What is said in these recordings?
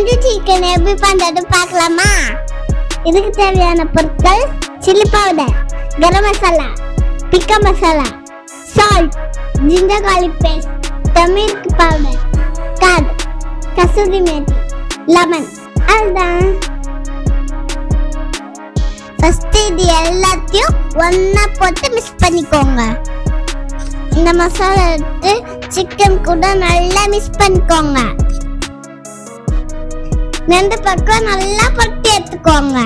Tandoori chicken எப்படி பண்றது பார்க்கலாமா? இதுக்கு தேவையான பொருட்கள்: சில்லி பவுடர், கரம் மசாலா, பிக்கா masala, salt, ginger garlic paste, turmeric powder, curd, kasuri methi, lemon. அதுதான். ஃபர்ஸ்ட் இது எல்லாத்தையும் ஒண்ணா போட்டு மிக்ஸ் பண்ணிக்கோங்க. இந்த மசாலா எடுத்து சிக்கன் கூட நல்லா மிக்ஸ் பண்ணிக்கோங்க. ரெண்டு பக்கம் நல்லா பட்டி எடுத்துக்கோங்க.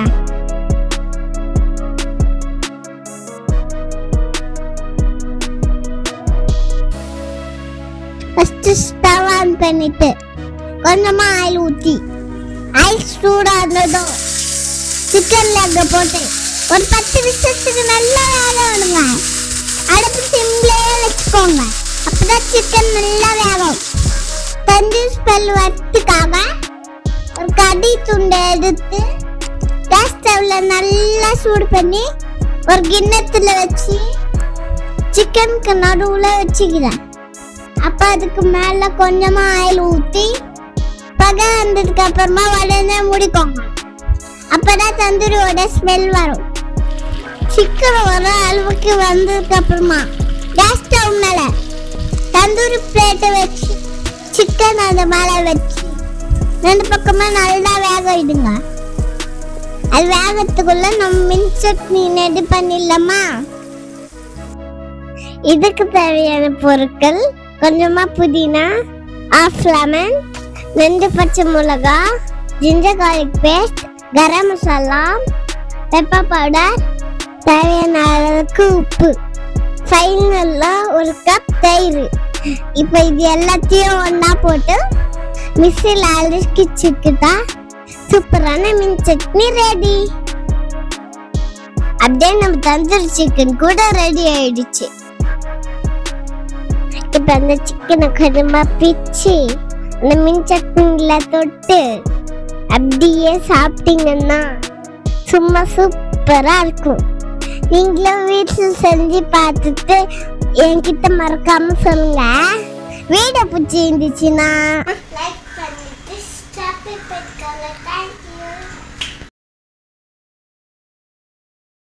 ஃபர்ஸ்ட் ஸ்டவ் ஆன் பண்ணிட்டு கொஞ்சமா ஆயில் ஊத்தி ஆயில் சூடானதும் சிக்கன் லெக் போட்டு ஒரு 10 நிமிஷத்துக்கு நல்லா வேக விடுங்க. அடுப்பு சிம்லயே வச்சுக்கோங்க. அப்பதான் சிக்கன் நல்லா வேகும். தந்தூரி ஸ்மெல் வரதுக்காக ஒரு கடி துண்டை எடுத்து கேஸ் ஸ்டவ்ல நல்லா சூடு பண்ணி ஒரு கிண்ணத்துல வச்சு சிக்கனுக்கு நடுவுல வச்சுக்கிறேன். அப்ப அதுக்கு மேல கொஞ்சமா ஆயில் ஊத்தி பகை வந்ததுக்கு அப்புறமா உடனே முடிக்கோங்க. அப்பதான் தந்தூரியோட ஸ்மெல் வரும். சிக்கன் ஒரு அளவுக்கு வந்ததுக்கு அப்புறமா கேஸ் ஸ்டவ் மேல தந்தூரி பிளேட்டை வச்சு சிக்கன் அந்த மேல வச்சு ரெண்டு பக்கமா நல்லா வேக விடுங்க. அது வேகத்துக்குள்ள நம்ம மின் சட்னி ரெடி பண்ணிடலாமா? இதுக்கு தேவையான பொருட்கள்: கொஞ்சமா புதினா, ஆஃப் லெமன், 2 பச்சை மிளகா, ginger garlic paste, garam masala, pepper powder, தேவையான அளவுக்கு உப்பு, ஃபைனலா ஒரு கப் தயிர். இப்போ இது எல்லாத்தையும் ஒண்ணா போட்டு மிக்ஸில அரைச்சிக்கிட்டா சூப்பரான மீன் சட்னி ரெடி. அப்படியே நம்ம தந்தூரி சிக்கன் கூட ரெடி ஆயிடுச்சு. இப்ப அந்த சிக்கனை கொஞ்சமா பிச்சு அந்த மீன் சட்னில தொட்டு அப்படியே சாப்பிட்டீங்கன்னா சும்மா சூப்பரா இருக்கும். நீங்களும் வீட்டில் செஞ்சு பார்த்துட்டு என்கிட்ட மறக்காம சொல்லுங்க. வீடியோ பிடிச்சி இருந்துச்சுன்னா